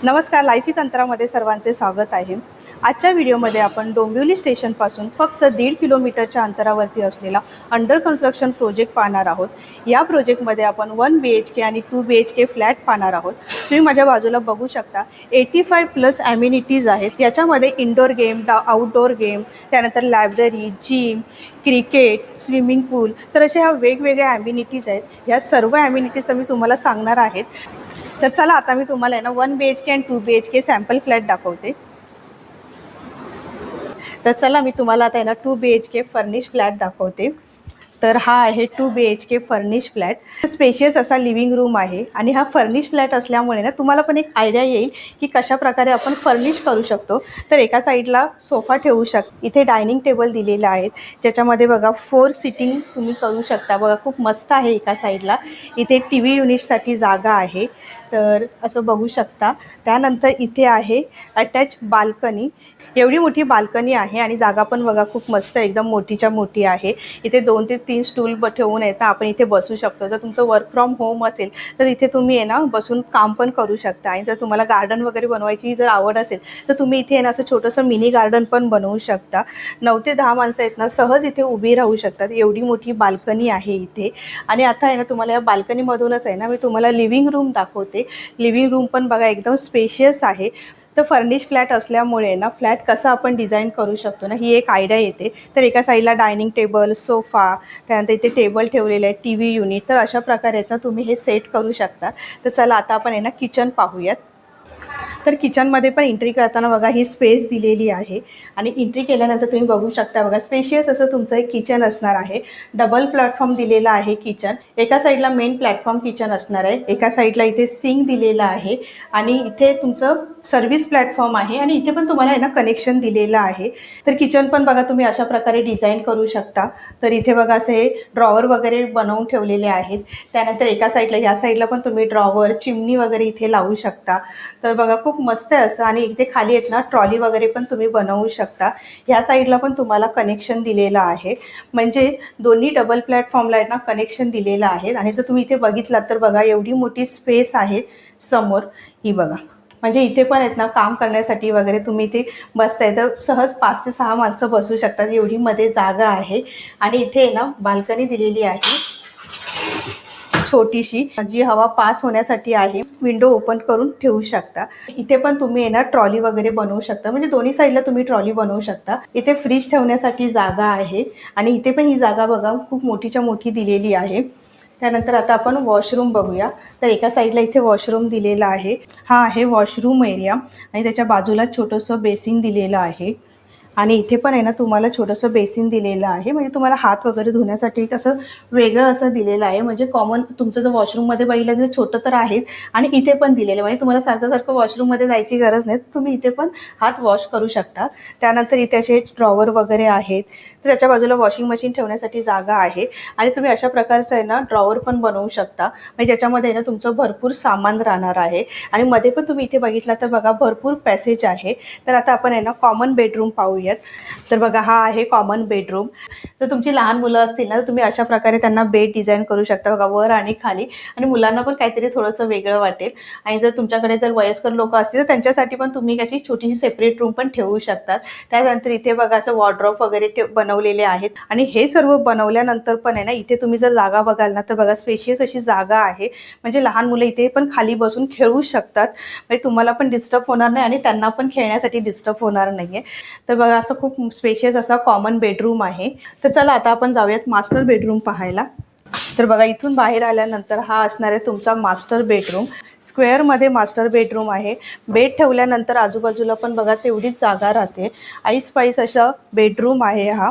नमस्कार, लाईफी तंत्रामध्ये सर्वांचे स्वागत आहे। आजच्या व्हिडिओमध्ये आपण डोंबिवली स्टेशनपासून फक्त 1.5 किलोमीटरच्या अंतरावरती असलेला अंडर कन्स्ट्रक्शन प्रोजेक्ट पाहणार आहोत। या प्रोजेक्टमध्ये आपण 1 BHK आणि 2 BHK फ्लॅट पाहणार आहोत। तुम्ही माझ्या बाजूला बघू शकता 85+ ॲम्युनिटीज आहेत। याच्यामध्ये इंडोर गेम, आउटडोर गेम, त्यानंतर लायब्ररी, जिम, क्रिकेट, स्विमिंग पूल, तर अशा ह्या वेगवेगळ्या ॲम्युनिटीज आहेत। ह्या सर्व ॲम्युनिटीज मी तुम्हाला सांगणार आहेत। तर चला आता मी तुम्हाला आहे ना 1 BHK आणि 2 BHK सॅम्पल फ्लॅट दाखवते। तर चला मी तुम्हाला आता आहे ना 2 BHK फर्निश फ्लॅट दाखवते। तर हा आहे 2 BHK फर्निश फ्लॅट। स्पेशियस असा लिव्हिंग रूम आहे आणि हा फर्निश फ्लॅट असल्यामुळे ना तुम्हाला पण एक आयडिया येईल की कशा प्रकारे आपण फर्निश करू शकतो। तर एका साईडला सोफा ठेवू शकता, इथे डायनिंग टेबल दिलेला आहे ज्याच्यामध्ये बघा 4 सिटिंग तुम्ही करू शकता। बघा खूप मस्त आहे। एका साईडला इथे टीव्ही युनिटसाठी जागा आहे, तर असं बघू शकता। त्यानंतर इथे आहे अटॅच बाल्कनी, एवढी मोठी बाल्कनी आहे आणि जागा पण बघा खूप मस्त एकदम मोठीच्या मोठी आहे। इथे 2 ते 3 स्टूल ठेवून आहेत ना आपण इथे बसू शकतो। जर तुमचं वर्क फ्रॉम होम असेल तर इथे तुम्ही आहे ना बसून काम पण करू शकता। आणि जर तुम्हाला गार्डन वगैरे बनवायची जर आवड असेल तर तुम्ही इथे आहे ना असं छोटंसं मिनी गार्डन पण बनवू शकता। 9 ते 10 माणसं आहेत ना सहज इथे उभी राहू शकतात, एवढी मोठी बाल्कनी आहे इथे। आणि आता आहे ना तुम्हाला या बाल्कनीमधूनच आहे ना मी तुम्हाला लिव्हिंग रूम दाखवते। लिव्हिंग रूम पण बघा एकदम स्पेशियस आहे। तर फर्निश फ्लॅट असल्यामुळे ना फ्लॅट कसं आपण डिझाईन करू शकतो ना ही एक आयडिया येते। तर एका साईडला डायनिंग टेबल, सोफा, त्यानंतर इथे टेबल ठेवलेले आहे, टीव्ही युनिट, तर अशा प्रकारे आहेत ना तुम्ही हे सेट करू शकता। तर चला आता आपण आहे ना किचन पाहूयात। तर किचनमध्ये पण एंट्री करताना बघा ही स्पेस दिलेली आहे आणि एंट्री केल्यानंतर तुम्ही बघू शकता बघा स्पेशियस असं तुमचं एक किचन असणार आहे। डबल प्लॅटफॉर्म दिलेला आहे किचन। एका साईडला मेन प्लॅटफॉर्म किचन असणार आहे, एका साईडला इथे सिंक दिलेला आहे आणि इथे तुमचं सर्व्हिस प्लॅटफॉर्म आहे आणि इथे पण तुम्हाला आहे ना कनेक्शन दिलेलं आहे। तर किचन पण बघा तुम्ही अशा प्रकारे डिझाईन करू शकता। तर इथे बघा असे ड्रॉवर वगैरे बनवून ठेवलेले आहेत। त्यानंतर एका साईडला ह्या साईडला पण तुम्ही ड्रॉवर, चिमणी वगैरे इथे लावू शकता। तर बघा खूप मस्त आहे असं। आणि इथे खाली आहेत ना ट्रॉली वगैरे पण तुम्ही बनवू शकता। ह्या साईडला पण तुम्हाला कनेक्शन दिलेलं आहे, म्हणजे दोन्ही डबल प्लॅटफॉर्मला आहे ना कनेक्शन दिलेलं आहे। आणि जर तुम्ही इथे बघितलात तर बघा एवढी मोठी स्पेस आहे समोर, ही बघा, म्हणजे इथे पण आहेत ना काम करण्यासाठी वगैरे तुम्ही इथे बसताय तर सहज 5 ते 6 माणसं बसू शकतात, एवढी मध्ये जागा आहे। आणि इथे ना बाल्कनी दिलेली आहे छोटीशी, जी हवा पास होण्यासाठी आहे, विंडो ओपन करून ठेवू शकता। इथे पण तुम्ही ना ट्रॉली वगैरे बनवू शकता, म्हणजे दोन्ही साईडला तुम्ही ट्रॉली बनवू शकता। इथे फ्रीज ठेवण्यासाठी जागा आहे आणि इथे पण ही जागा बघा खूप मोठीच्या मोठी दिलेली आहे। त्यानंतर आता आपण वॉशरूम बघूया। तर एका साईडला इथे वॉशरूम दिलेला आहे, हा आहे वॉशरूम एरिया आणि त्याच्या बाजूला छोटंसं बेसिन दिलेलं आहे। आणि इथे पण आहे ना तुम्हाला छोटंसं बेसिन दिलेलं आहे, म्हणजे तुम्हाला हात वगैरे धुण्यासाठी कसं वेगळं असं दिलेलं आहे। म्हणजे कॉमन तुमचं जर वॉशरूममध्ये बघितलं तर छोटं तर आहेच आणि इथे पण दिलेलं आहे, म्हणजे तुम्हाला सारखं सारखं वॉशरूममध्ये जायची गरज नाही, तुम्ही इथे पण हात वॉश करू शकता। त्यानंतर इथे असे ड्रॉवर वगैरे आहेत, तर त्याच्या बाजूला वॉशिंग मशीन ठेवण्यासाठी जागा आहे आणि तुम्ही अशा प्रकारचं आहे ना ड्रॉवर पण बनवू शकता, म्हणजे ज्याच्यामध्ये ना तुमचं भरपूर सामान राहणार आहे। आणि मध्ये पण तुम्ही इथे बघितला तर बघा भरपूर पॅसेज आहे। तर आता आपण आहे ना कॉमन बेडरूम पाहूयात। तर बघा हा आहे कॉमन बेडरूम। जर तुमची लहान मुलं असतील ना तर तुम्ही अशा प्रकारे त्यांना बेड डिझाईन करू शकता बघा, वर आणि खाली, आणि मुलांना पण काहीतरी थोडंसं वेगळं वाटेल। आणि जर तुमच्याकडे जर वयस्कर लोक असतील तर त्यांच्यासाठी पण तुम्ही अशी छोटीशी सेपरेट रूम पण ठेवू शकतात। त्यानंतर इथे बघा असं वॉर्डरोब वगैरे बनवलेले आहेत। आणि हे सर्व बनवल्यानंतर पण आहे ना इथे तुम्ही जर जागा बघाल ना तर बघा स्पेशियस अशी जागा आहे, म्हणजे लहान मुलं इथे पण खाली बसून खेळू शकतात, म्हणजे तुम्हाला पण डिस्टर्ब होणार नाही आणि त्यांना पण खेळण्यासाठी डिस्टर्ब होणार नाहीये। तर बघा असं खूप स्पेशियस असा कॉमन बेडरूम आहे। तर चला आता आपण जाऊयात मास्टर बेडरूम पाहायला। तर बघा इथून बाहेर आल्यानंतर हा असणार आहे तुमचा मास्टर बेडरूम। स्क्वेअरमध्ये मास्टर बेडरूम आहे। बेड ठेवल्यानंतर आजूबाजूला पण बघा तेवढीच जागा राहते, ऐसपैस असा बेडरूम आहे हा।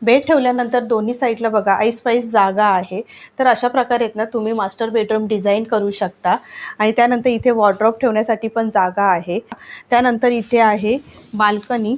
बेड ठेवल्यानंतर दोन्ही साईडला बघा ऐसपैस जागा आहे। तर अशा प्रकारे ना तुम्ही मास्टर बेडरूम डिझाईन करू शकता। आणि त्यानंतर इथे वॉर्डरोब ठेवण्यासाठी पण जागा आहे। त्यानंतर इथे आहे बाल्कनी,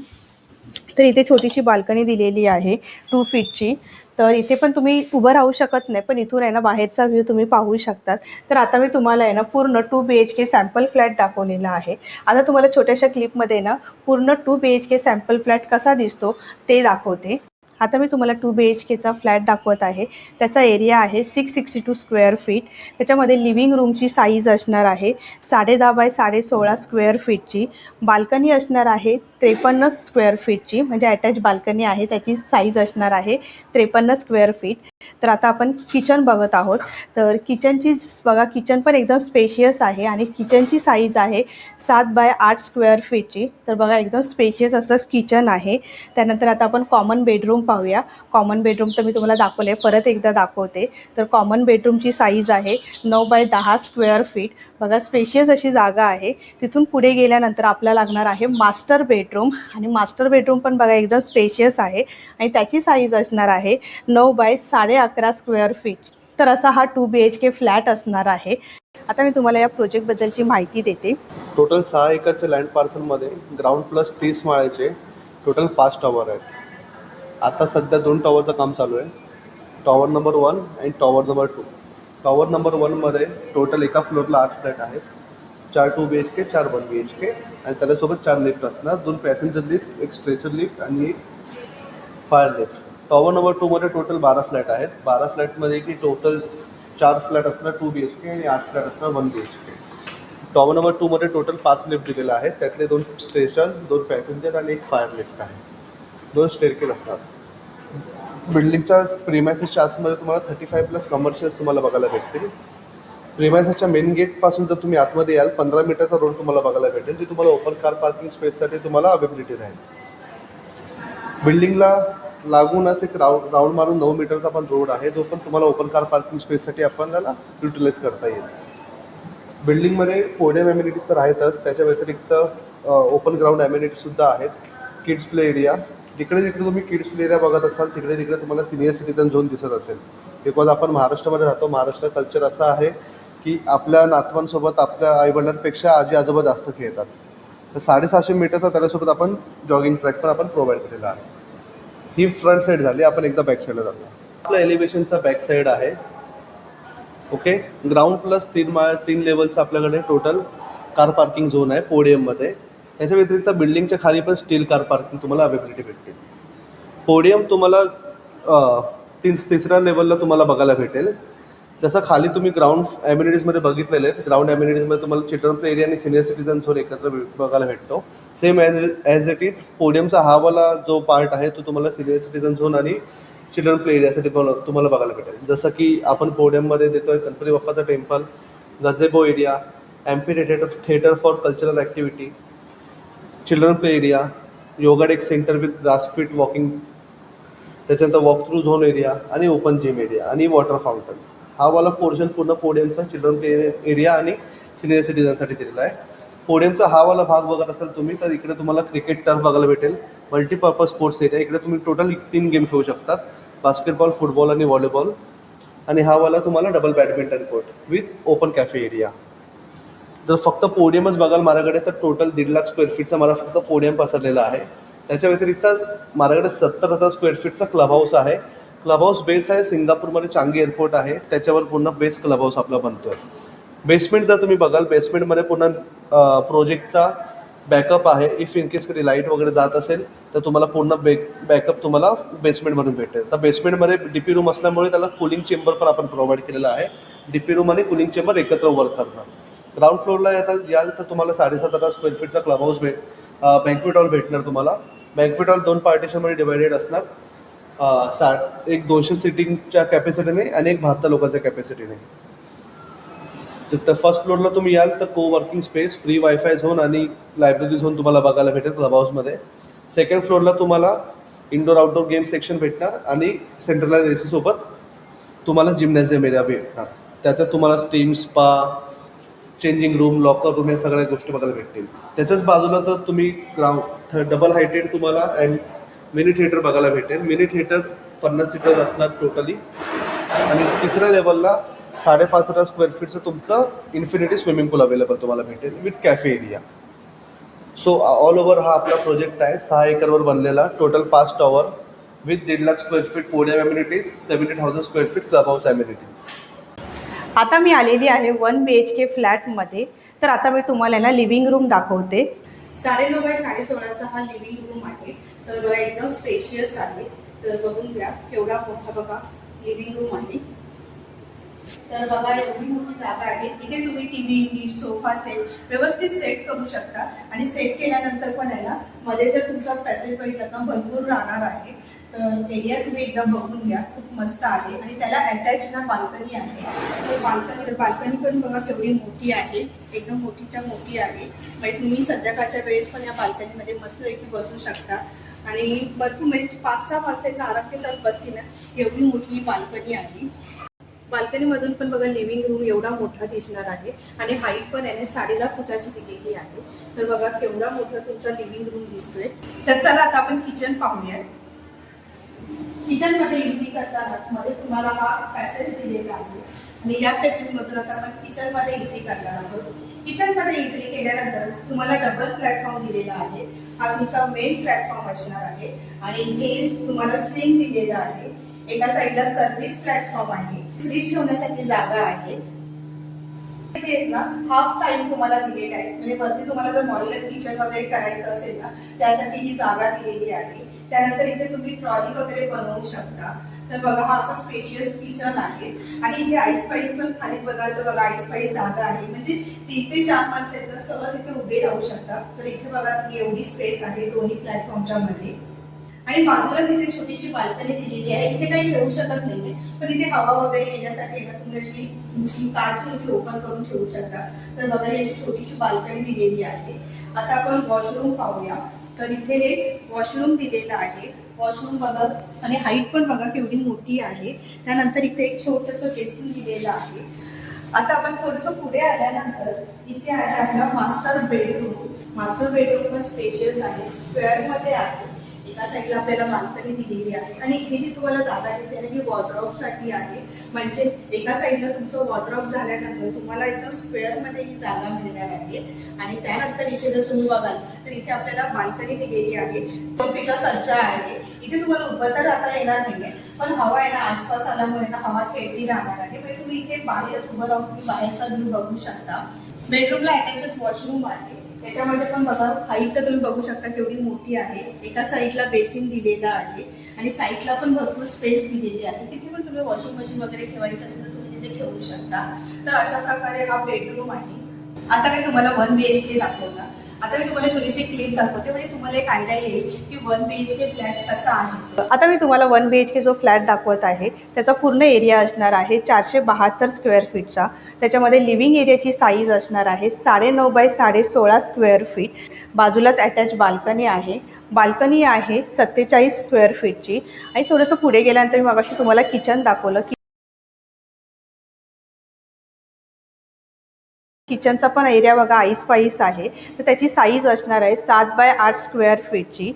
तर इथे छोटीशी बाल्कनी दिलेली आहे 2 फीटची। तर इथे पण तुम्ही उभं राहू शकत नाही, पण इथून आहे ना बाहेरचा व्ह्यू तुम्ही पाहू शकतात। तर आता मी तुम्हाला आहे ना पूर्ण 2 BHK सॅम्पल फ्लॅट दाखवलेला आहे। आता तुम्हाला छोट्याशा क्लिपमध्ये ना पूर्ण 2 BHK सॅम्पल फ्लॅट कसा दिसतो ते दाखवते। आता मी तुम्हाला 2 BHKचा फ्लॅट दाखवत आहे. त्याचा एरिया आहे 662 स्क्वेअर फीट. त्याच्यामध्ये लिव्हिंग रूमची साईज असणार आहे 10.5 बाय 16.5 स्क्वेअर फीटची. बाल्कनी असणार आहे 53 स्क्वेअर फीटची, म्हणजे अटॅच बाल्कनी आहे, त्याची साईज असणार आहे 53 स्क्वेअर फीट. तर आता आपण किचन बघत आहोत. तर किचनची बघा, किचन पण एकदम स्पेशियस आहे आणि किचनची साईज आहे 7 बाय 8 स्क्वेअर फीटची. तर बघा एकदम स्पेशियस असं किचन आहे. त्यानंतर आता आपण कॉमन बेडरूम पाहूया. कॉमन बेडरूम तर मी तुम्हाला दाखवले, परत एकदा दाखवते. तर कॉमन बेडरूमची साईज आहे 9 बाय 10 स्क्वेअर फीट. बघा स्पेशियस अशी जागा आहे. तिथून पुढे गेल्यानंतर आपल्याला लागणार आहे मास्टर बेडरूम, आणि मास्टर बेडरूम पण बघा एकदम स्पेशियस आहे आणि त्याची साईज असणार आहे 9 बाय 11.5 स्क्वेअर फीट. तर असा हा 2 BHK फ्लॅट असणार आहे. आता मी तुम्हाला या प्रोजेक्टबद्दलची माहिती देते. टोटल 6 एकरच्या लँड पार्सलमध्ये ग्राउंड प्लस 30 माळ्याचे टोटल 5 टॉवर आहेत. आता सध्या 2 टॉवरचं काम चालू आहे, टॉवर नंबर 1 आणि टॉवर नंबर 2. टॉवर नंबर 1मध्ये टोटल एका फ्लोअरला 8 फ्लॅट आहेत, 4 2 BHK, 4 1 BHK, आणि त्याच्यासोबत 4 लिफ्ट असणार, 2 पॅसेंजर लिफ्ट, 1 स्ट्रेचर लिफ्ट आणि 1 फायर लिफ्ट. टॉवर नंबर 2मध्ये टोटल 12 फ्लॅट आहेत. 12 फ्लॅटमध्ये की टोटल 4 फ्लॅट असणार 2 BHK आणि 8 फ्लॅट असणार 1 BHK. टॉवर नंबर 2मध्ये टोटल 5 लिफ्ट दिलेले आहेत, त्यातले 2 स्ट्रेचर, 2 पॅसेंजर आणि 1 फायर लिफ्ट आहे, 2 स्टेअरकेस असतात. बिल्डिंगच्या प्रिमायसेसच्या आतमध्ये तुम्हाला 35+ कमर्शियल्स तुम्हाला बघायला भेटतील. प्रिमायसेसच्या मेन गेटपासून जर तुम्ही आतमध्ये याल 15 मीटरचा रोड तुम्हाला बघायला भेटेल, जी तुम्हाला ओपन कार पार्किंग स्पेससाठी तुम्हाला अवेलेबिलिटी राहील. बिल्डिंगला लागूनच एक राऊंड मारून 9 मीटरचा पण रोड आहे, जो पण तुम्हाला ओपन कार पार्किंग स्पेससाठी आपल्याला युटिलाइज करता येईल. बिल्डिंगमध्ये पोडियम ॲम्युनिटीज तर आहेतच, त्याच्या व्यतिरिक्त ओपन ग्राउंड ॲम्युनिटीजसुद्धा आहेत. किड्स प्ले एरिया, जिकडे जिकडे तुम्ही किड्स प्ले एरिया बघत असाल तिकडे तिकडे तुम्हाला सिनियर सिटीजन झोन दिसत असेल. बिकॉज आपण महाराष्ट्रामध्ये राहतो, महाराष्ट्र कल्चर असं आहे की आपल्या नातवांसोबत आपल्या आईवडिलांपेक्षा आजी आजोबा जास्त खेळतात. तर 650 मीटरचा त्याच्यासोबत आपण जॉगिंग ट्रॅक पण आपण प्रोव्हाइड केलेला आहे. ही फ्रंट साईड झाली. आपण एकदा बॅक साईडला जातो. आपल्या एलिव्हेशनचा बॅक साईड आहे. ओके, ग्राउंड प्लस 3 लेवलचं आपल्याकडे टोटल कार पार्किंग झोन आहे पोडियममध्ये. त्याच्या व्यतिरिक्त बिल्डिंगच्या खाली पण स्टील कार पार्किंग तुम्हाला अवेलेबिलिटी भेटते. पोडियम तुम्हाला तिसऱ्या लेवलला तुम्हाला बघायला भेटेल. जसं खाली तुम्ही ग्राउंड ॲम्युनिटीजमध्ये बघितलेले आहेत, ग्राउंड ॲम्युनिटीजमध्ये तुम्हाला चिल्ड्रन प्ले एरिया आणि सिनियर सिटीजन झोन एकत्र बघायला भेटतो. सेम ॲज इट इज पोडियमचा हा वाला जो पार्ट आहे तो तुम्हाला सिनियर सिटीजन झोन आणि चिल्ड्रन प्ले एरियासाठी तुम्हाला बघायला भेटेल. जसं की आपण पोडियममध्ये देतो आहे गणपती बाप्पाचं temple, gazebo area, amphitheatre for cultural activity, children play area, yoga deck centre with grass fit walking, त्याच्यानंतर वॉक थ्रू झोन एरिया आणि ओपन जिम एरिया आणि वॉटर फाउंटन. हा वाला पोर्शन पूर्ण पोडियमचा चिल्ड्रन प्ले एरिया आणि senior सिटीजनसाठी दिलेला आहे. पोडियमचा हा वाला भाग बघत असाल तुम्ही तर इकडे तुम्हाला क्रिकेट टर्फ बघायला भेटेल, मल्टीपर्पज स्पोर्ट्स एरिया. इकडे तुम्ही टोटल 3 गेम खेळू शकतात, बास्केटबॉल, फुटबॉल आणि व्हॉलीबॉल. आणि हा वाला तुम्हाला double badminton court with open cafe area. जर फक्त पोडियमच बघाल माझ्याकडे तर टोटल 1.5 लाख स्क्वेअर फीटचा मला फक्त पोडियम पसरलेला आहे. त्याच्या व्यतिरिक्त माझ्याकडे 70,000 स्क्वेअर फीटचा क्लब हाऊस आहे. क्लब हाऊस बेस आहे सिंगापूरमध्ये चांगी एअरपोर्ट आहे, त्याच्यावर पूर्ण बेस क्लब हाऊस आपला बनतो आहे. बेसमेंट जर तुम्ही बघाल, बेसमेंटमध्ये पूर्ण प्रोजेक्टचा बॅकअप आहे. इफ इन केस कधी लाईट वगैरे जात असेल तर तुम्हाला पूर्ण बॅकअप तुम्हाला बेसमेंटमधून भेटेल. तर बेसमेंटमध्ये DP रूम असल्यामुळे त्याला कूलिंग चेंबर पण आपण प्रोव्हाइड केलेला आहे. DP रूम आणि कूलिंग चेंबर एकत्र वर्क करणार. ग्राउंड फ्लोअरला याल तर तुम्हाला 7,500 स्क्वेअर फीटचा क्लब हाऊस बँक्वेट हॉल भेटणार तुम्हाला. बँक्वेट हॉल 2 पार्टिशनमध्ये डिवायडेड असणार, एक 200 सिटिंगच्या कॅपॅसिटीने आणि एक 72 लोकांच्या कॅपॅसिटीने. तर फर्स्ट फ्लोअरला तुम्ही याल तर coworking space, free wifi zone आणि लायब्ररी झोन तुम्हाला बघायला भेटेल क्लब हाऊसमध्ये. सेकंड फ्लोअरला तुम्हाला इंडोर आउटडोर गेम सेक्शन भेटणार आणि सेंट्रलाइज AC सोबत तुम्हाला जिम्नॅझियम एरिया भेटणार. त्याच्यात तुम्हाला steam, spa, changing room, locker room या सगळ्या गोष्टी बघायला भेटतील. त्याच्याच बाजूला तर तुम्ही डबल हायटेड तुम्हाला मिनी थिएटर बघायला भेटेल. मिनी थिएटर 50 सीटर असणार टोटली. आणि तिसऱ्या लेवलला 5,500 स्क्वेअर फीटचं तुमचं इन्फिनिटी स्विमिंग पूल अवेलेबल तुम्हाला भेटेल with cafe area. So all over हा आपला प्रोजेक्ट आहे 6 एकरवर बनलेला. Total 5 tower with 1.5 lakh square feet podium amenities, 70,000 square feet club house amenities. आता मी आलेली आहे 1 BHK फ्लॅटमध्ये. तर आता मी तुम्हाला ना लिव्हिंग रूम दाखवते. 9.5 बाय 16.5चा हा लिव्हिंग रूम आहे. तर बघा एकदम स्पेशियस आहे. तर बघून घ्या केवढा मोठा बघा लिव्हिंग रूम आहे. तर बघा एवढी मोठी जागा आहे. इथे तुम्ही टीव्ही, सोफा सेट व्यवस्थित सेट करू शकता आणि सेट केल्यानंतर पण आहे ना मध्ये जर तुमचा पॅसेज बघितला ना भरपूर राहणार आहे. तर एरिया तुम्ही एकदा बघून घ्या, खूप मस्त आहे आणि त्याला अटॅच ना बाल्कनी आहे. तर बाल्कनी पण बघा केवढी मोठी आहे, एकदम मोठीच्या मोठी आहे. म्हणजे तुम्ही संध्याकाळच्या वेळेस पण या बाल्कनीमध्ये मस्तपैकी बसू शकता आणि भरपूर म्हणजे 5-6 माणसं आराम के साथ बसतील ना एवढी मोठी बाल्कनी आहे. बाल्कनीमधून पण बघा लिव्हिंग रूम एवढा मोठा दिसणार आहे आणि हाईट पण आहे 10.5 फुटाची दिलेली आहे. तर बघा केवढा मोठा तुमचा लिव्हिंग रूम दिसतोय. तर चला आता आपण किचन पाहूया. किचन मध्ये एंट्री करताना मध्ये तुम्हाला हा पॅसेज दिलेला आहे आणि या पॅसेज मधून आता आपण किचन मध्ये एंट्री करणार आहोत. किचन मध्ये एंट्री केल्यानंतर तुम्हाला डबल प्लॅटफॉर्म दिलेला आहे. हा तुमचा मेन प्लॅटफॉर्म असणार आहे आणि इथे तुम्हाला सिंक दिलेला आहे. एका साईडला सर्व्हिस प्लॅटफॉर्म आहे, फ्रीज ठेवण्यासाठी जागा आहे. इथे ना हाफ टाइम तुम्हाला दिलेला आहे, म्हणजे वरती तुम्हाला जर मॉड्युलर किचन वगैरे करायचं असेल ना त्यासाठी ही जागा दिलेली आहे. त्यानंतर इथे तुम्ही ट्रॉली वगैरे बनवू शकता. तर बघा हा असा स्पेशियस किचन आहे आणि इथे आईस पाईस पण खाली बघाल तर बघा आईस पाईस जागा आहे, म्हणजे 3 ते 4 माणसं आहेत तर सहज इथे उभे राहू शकता. तर इथे बघा तुम्ही एवढी स्पेस आहे दोन्ही प्लॅटफॉर्मच्या मध्ये आणि बाजूलाच इथे छोटीशी बाल्कनी दिलेली आहे. इथे काही ठेवू शकत नाहीये पण इथे हवा वगैरे येण्यासाठी तुम्ही अशी तुमची कारची इथे ओपन करून ठेवू शकता. तर बघा ही अशी छोटीशी बाल्कनी दिलेली आहे. आता आपण वॉशरूम पाहूया. तर इथे हे वॉशरूम दिलेलं आहे. वॉशरूम बघा आणि हाईट पण बघा केवढी मोठी आहे. त्यानंतर इथे एक छोटंसं बेसिन दिलेलं आहे. आता आपण थोडंसं पुढे आल्यानंतर इथे आहे आपला मास्टर बेडरूम. मास्टर बेडरूम पण स्पेशियस आहे, स्क्वेअर मध्ये आहे. एका साईडला आपल्याला बाल्कनी दिलेली आहे आणि इथे जी तुम्हाला जागा दिसते ना ही वॉर्डरोब साठी आहे. म्हणजे एका साईडला तुमचं वॉर्डरोब झाल्यानंतर तुम्हाला एकदम स्क्वेअर मध्ये ही जागा मिळणार आहे. आणि त्यानंतर इथे जर तुम्ही बघाल तर इथे आपल्याला बाल्कनी दिलेली आहे. टोपीचा सज्जा आहे. इथे तुम्हाला उभं तर राहता येणार नाहीये पण हवा आहे ना आसपास आल्यामुळे ना हवा खेळती राहणार आहे. म्हणजे तुम्ही इथे बाहेरच उभं राहून तुम्ही बाहेरचा व्ह्यू बघू शकता. बेडरूमला अटॅचच वॉशरूम आहे. त्याच्यामध्ये पण बघा हाईट तर तुम्ही बघू शकता केवढी मोठी आहे. एका साईडला बेसिन दिलेला आहे आणि साईडला पण भरपूर स्पेस दिलेली आहे. तिथे पण तुम्ही वॉशिंग मशीन वगैरे ठेवायचं असेल तर तुम्ही तिथे ठेवू शकता. तर अशा प्रकारे हा बेडरूम आहे. आता मी तुम्हाला 1 BHK दाखवला. आता मी तुम्हाला छोटीशी क्लिप दाखवते म्हणजे तुम्हाला एक आयडिया येईल की 1 BHK फ्लॅट कसा आहे. आता मी तुम्हाला 1 BHK जो फ्लॅट दाखवत आहे त्याचा पूर्ण एरिया असणार आहे 472 स्क्वेअर फीटचा. त्याच्यामध्ये लिव्हिंग एरियाची साईज असणार आहे 9.5 बाय 16.5 स्क्वेअर फीट. बाजूलाच अटॅच बाल्कनी आहे. बाल्कनी आहे 47 स्क्वेअर फीटची. आणि थोडंसं पुढे गेल्यानंतर मी मगाशी तुम्हाला किचन दाखवलं. किचनचा पण एरिया बघा आईस पाईस आहे. तर त्याची साईज असणार आहे 7 बाय 8 स्क्वेअर फीटची.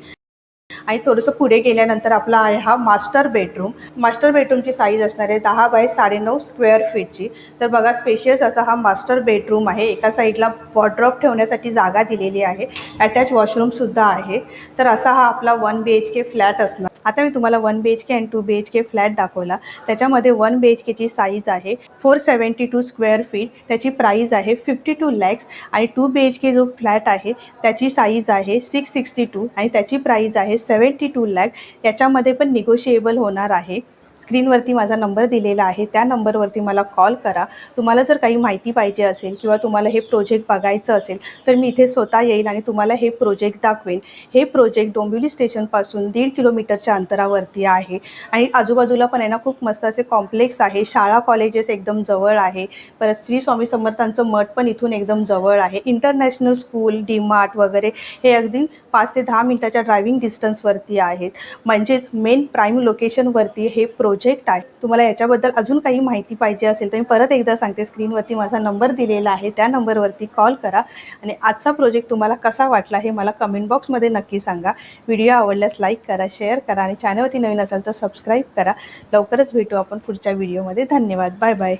आणि थोडंसं पुढे गेल्यानंतर आपला आहे हा मास्टर बेडरूम. मास्टर बेडरूमची साईज असणार आहे 10 बाय 9.5 स्क्वेअर फीटची. तर बघा स्पेशियस असा हा मास्टर बेडरूम आहे. एका साईडला वॉर्डरोब ठेवण्यासाठी जागा दिलेली आहे. अटॅच वॉशरूमसुद्धा आहे. तर असा हा आपला 1 BHK फ्लॅट असणार. आता मी तुम्हाला 1 BHK आणि 2 BHK फ्लॅट दाखवला. त्याच्यामध्ये 1 BHKची साईज आहे 472 स्क्वेअर फीट. त्याची प्राईज आहे 52 लॅक्स. आणि 2 BHK जो फ्लॅट आहे त्याची साईज आहे 662 आणि त्याची प्राईज आहे 72 लॅक. याच्यामध्ये पण निगोशिएबल होणार आहे. स्क्रीनवरती माझा नंबर दिलेला आहे त्या नंबरवरती मला कॉल करा. तुम्हाला जर काही माहिती पाहिजे असेल किंवा तुम्हाला हे प्रोजेक्ट बघायचं असेल तर मी इथे स्वतः येईल आणि तुम्हाला हे प्रोजेक्ट दाखवेल. हे प्रोजेक्ट डोंबिवली स्टेशनपासून 1.5 किलोमीटरच्या अंतरावरती आहे आणि आजूबाजूला पण आहे ना खूप मस्त असे कॉम्प्लेक्स आहे. शाळा कॉलेजेस एकदम जवळ आहे. परत श्री स्वामी समर्थांचं मठ पण इथून एकदम जवळ आहे. इंटरनॅशनल स्कूल, डीमार्ट वगैरे हे अगदी 5 ते 10 मिनिटाच्या ड्रायव्हिंग डिस्टन्सवरती आहेत. म्हणजेच मेन प्राईम लोकेशनवरती हे प्रोजेक्ट आहे. तुम्हाला याच्याबद्दल अजून काही माहिती पाहिजे असेल तर मी परत एकदा सांगते, स्क्रीनवरती माझा नंबर दिलेला आहे त्या नंबरवरती कॉल करा. आणि आजचा प्रोजेक्ट तुम्हाला कसा वाटला हे मला कमेंट बॉक्समध्ये नक्की सांगा. व्हिडिओ आवडल्यास लाईक करा, शेअर करा आणि चॅनलवरती नवीन असाल तर सबस्क्राईब करा. लवकरच भेटू आपण पुढच्या व्हिडिओमध्ये. धन्यवाद. Bye bye.